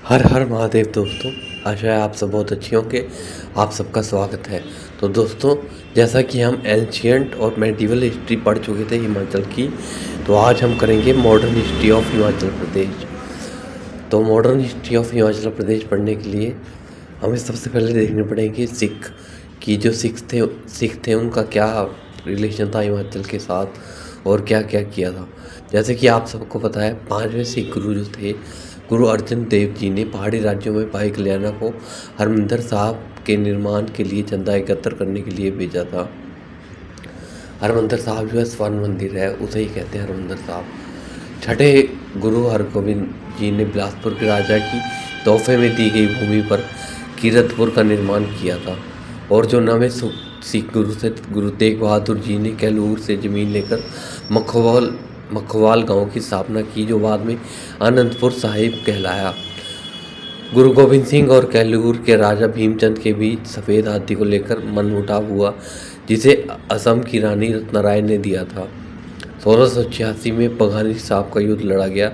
हर हर महादेव दोस्तों। आशा है आप सब बहुत अच्छे होंगे। आप सबका स्वागत है। तो दोस्तों, जैसा कि हम एंशियंट और मेडिवल हिस्ट्री पढ़ चुके थे हिमाचल की, तो आज हम करेंगे modern history of Himachal Pradesh. तो modern history of Himachal Pradesh पढ़ने के लिए हमें सबसे पहले देखने पड़ेंगे सिख की। जो सिख थे उनका क्या रिलेशन था हिमाचल के साथ और क्या क्या किया था। जैसे कि आप सबको पता है, 5वें सिख गुरु जो थे, गुरु अर्जन देव जी ने पहाड़ी राज्यों में भाई कल्याणा को हरमंदिर साहब के निर्माण के लिए चंदा एकत्र करने के लिए भेजा था। हरमंदिर साहब जो है स्वर्ण मंदिर है, उसे ही कहते हैं हरमंदिर साहब। छठे गुरु हरगोविंद जी ने बिलासपुर के राजा की तोहफे में दी गई भूमि पर कीरतपुर का निर्माण किया था। और जो नवे सिख गुरु थे, गुरु तेग बहादुर जी ने कैलूर से ज़मीन लेकर मखवाल गांव की स्थापना की, जो बाद में आनंदपुर साहिब कहलाया। गुरु गोविंद सिंह और कैलूर के राजा भीमचंद के बीच सफ़ेद हाथी को लेकर मनमुटाव हुआ, जिसे असम की रानी रत्नाराय ने दिया था। 1686 में बघानी साहब का युद्ध लड़ा गया।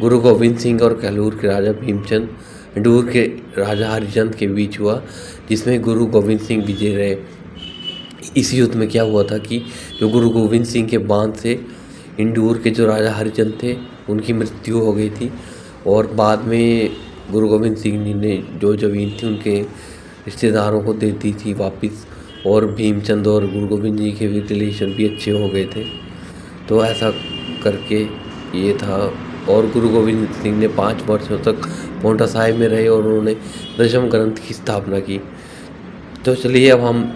गुरु गोविंद सिंह और कैलूर के राजा भीमचंद इंदौर के राजा हरिचंद के बीच हुआ, जिसमें गुरु गोविंद सिंह विजय रहे। इस युद्ध में क्या हुआ था कि जो गुरु गोविंद सिंह के बांध से इंदौर के जो राजा हरिचंद थे, उनकी मृत्यु हो गई थी। और बाद में गुरु गोविंद सिंह जी ने जो ज़मीन थी उनके रिश्तेदारों को दे दी थी वापस। और भीमचंद और गुरु गोविंद जी के भी रिलेशन भी अच्छे हो गए थे। तो ऐसा करके ये था। और गुरु गोविंद सिंह ने 5 वर्षों तक पांवटा साहिब में रहे और उन्होंने दशम ग्रंथ की स्थापना की। तो चलिए अब हम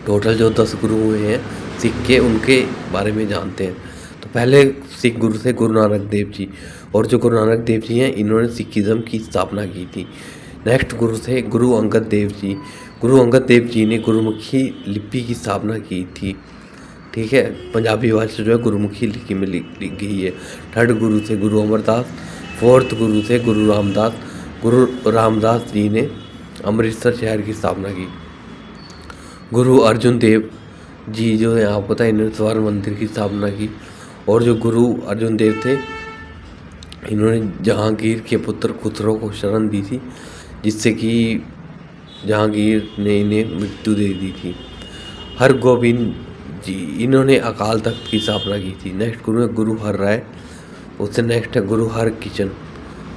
टोटल जो 10 गुरु हुए हैं सिख के, उनके बारे में जानते हैं। तो पहले सिख गुरु थे गुरु नानक देव जी। और जो गुरु नानक देव जी हैं, इन्होंने सिखिज़्म की स्थापना की थी। नेक्स्ट गुरु थे गुरु अंगद देव जी। गुरु अंगद देव जी ने गुरुमुखी लिपि की स्थापना की थी। ठीक है, पंजाबी भाषा जो है गुरुमुखी लिपि में लिखी गई है। थर्ड गुरु थे गुरु अमरदास। फोर्थ गुरु थे गुरु रामदास। गुरु रामदास जी ने अमृतसर शहर की स्थापना की। गुरु अर्जुन देव जी जो है, आपको पता है, इन्होंने स्वर्ण मंदिर की स्थापना की। और जो गुरु अर्जुन देव थे, इन्होंने जहांगीर के पुत्र खुसरो को शरण दी थी, जिससे कि जहांगीर ने इन्हें मृत्यु दे दी थी। हरगोविंद जी, इन्होंने अकाल तख्त की स्थापना की थी। नेक्स्ट गुरु है गुरु हर राय। उससे नेक्स्ट है गुरु हर किशन।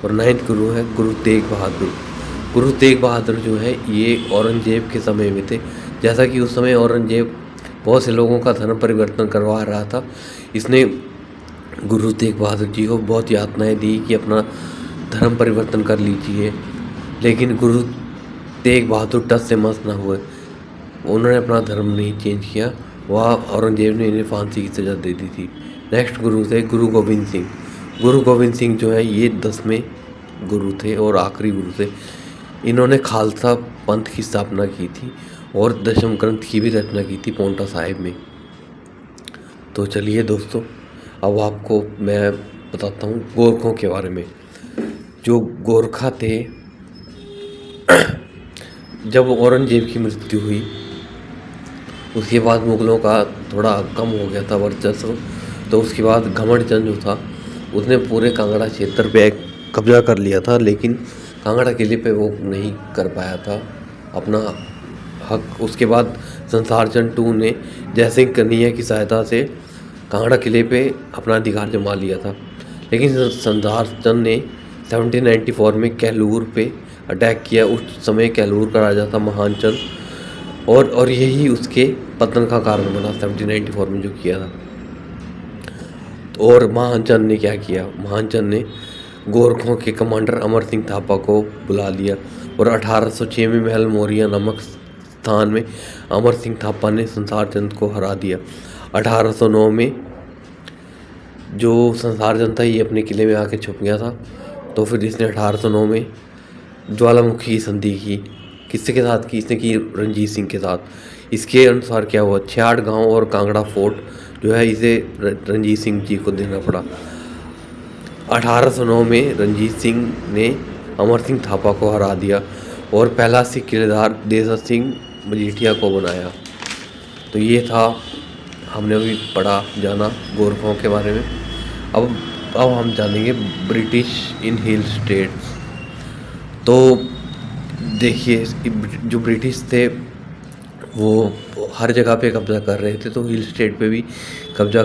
और 9th गुरु है गुरु तेग बहादुर। गुरु तेग बहादुर जो है, ये औरंगजेब के समय में थे। जैसा कि उस समय औरंगजेब बहुत से लोगों का धर्म परिवर्तन करवा रहा था, इसने गुरु तेग बहादुर जी को बहुत यातनाएं दी कि अपना धर्म परिवर्तन कर लीजिए। लेकिन गुरु तेग बहादुर टस से मस ना हुए, उन्होंने अपना धर्म नहीं चेंज किया। वह औरंगजेब ने इन्हें फांसी की सज़ा दे दी थी। नेक्स्ट गुरु थे गुरु गोविंद सिंह। गुरु गोविंद सिंह जो है, ये 10वें गुरु थे और आखिरी गुरु थे। इन्होंने खालसा पंथ की स्थापना की थी और दशम ग्रंथ की भी रचना की थी पांवटा साहिब में। तो चलिए दोस्तों, अब आपको मैं बताता हूँ गोरखों के बारे में। जो गोरखा थे, जब औरंगजेब की मृत्यु हुई, उसके बाद मुग़लों का थोड़ा कम हो गया था वर्चस्व। तो उसके बाद घमंड चंद जो था, उसने पूरे कांगड़ा क्षेत्र पे कब्जा कर लिया था। लेकिन कांगड़ा किले पे वो नहीं कर पाया था अपना हक। उसके बाद संसार चंद II ने जयसिंह कन्हैया की सहायता से कांगड़ा किले पे अपना अधिकार जमा लिया था। लेकिन संसार चंद ने 1794 में कैलूर पे अटैक किया। उस समय कैलूर का राजा था महान चंद, और यही उसके पतन का कारण बना 1794 में जो किया था। और महान चंद ने क्या किया, महान चंद ने गोरखों के कमांडर अमर सिंह थापा को बुला लिया। और 1806 में महल मोरिया नामक स्थान में अमर सिंह थापा ने संसार चंद को हरा दिया। 1809 में जो संसार चंद था, ये अपने किले में आके छुप गया था। तो फिर इसने 1809 में ज्वालामुखी की संधि की। किसके साथ की? इसने की रणजीत सिंह के साथ। इसके अनुसार क्या हुआ, 66 गांव और कांगड़ा फोर्ट जो है, इसे रणजीत सिंह जी को देना पड़ा। 1809 में रणजीत सिंह ने अमर सिंह थापा को हरा दिया और पहला सिख किलेदार देसा सिंह मजीठिया को बनाया। तो ये था, हमने अभी पढ़ा जाना गोरखों के बारे में। अब हम जानेंगे ब्रिटिश इन हिल स्टेट्स। तो देखिए जो ब्रिटिश थे वो हर जगह पे कब्ज़ा कर रहे थे, तो हिल स्टेट पे भी कब्ज़ा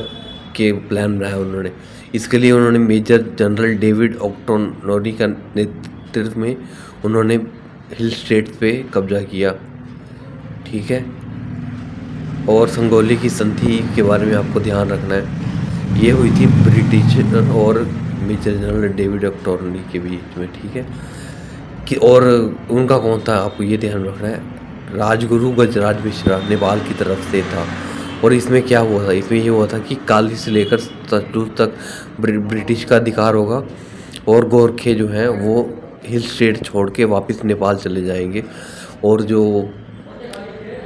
के प्लान बनाया उन्होंने। इसके लिए उन्होंने मेजर जनरल डेविड ऑक्टोनरी का नेतृत्व में उन्होंने हिल स्टेट पे कब्ज़ा किया, ठीक है। और संगोली की संधि के बारे में आपको ध्यान रखना है, ये हुई थी ब्रिटिश और मेजर जनरल डेविड ऑक्टोनरी के बीच में, ठीक है। कि और उनका कौन था आपको ये ध्यान रखना है, राजगुरु गजराज मिश्रा नेपाल की तरफ से था। और इसमें क्या हुआ था, इसमें ये हुआ था कि काली से लेकर सतलुज तक ब्रिटिश का अधिकार होगा और गोरखे जो हैं वो हिल स्टेट छोड़ के वापस नेपाल चले जाएंगे और जो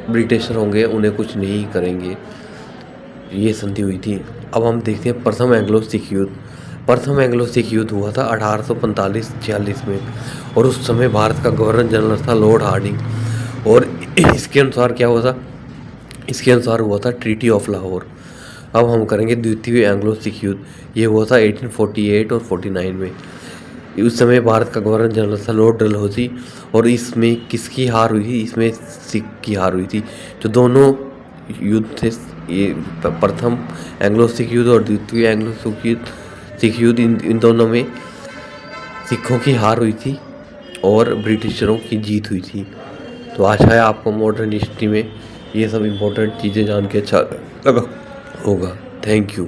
ब्रिटिशर होंगे उन्हें कुछ नहीं करेंगे। ये संधि हुई थी। अब हम देखते हैं प्रथम एंग्लो सिख युद्ध। प्रथम एंग्लो सिख युद्ध हुआ था 1845-46 में और उस समय भारत का गवर्नर जनरल था लॉर्ड हार्डिंग। और इसके अनुसार क्या हुआ था, इसके अनुसार हुआ था ट्रीटी ऑफ लाहौर। अब हम करेंगे द्वितीय एंग्लो सिख युद्ध। ये हुआ था 1848 और 49 में। उस समय भारत का गवर्नर जनरल था लॉर्ड डलहौजी और इसमें किसकी हार हुई थी, इसमें सिख की हार हुई थी। जो दोनों युद्ध थे, ये प्रथम एंग्लो सिख युद्ध और द्वितीय एंग्लो सिख युद्ध, इन दोनों में सिखों की हार हुई थी और ब्रिटिशरों की जीत हुई थी। तो आशा है आपको मॉडर्न हिस्ट्री में ये सब इम्पोर्टेंट चीज़ें जान के अच्छा लगा होगा। Thank you.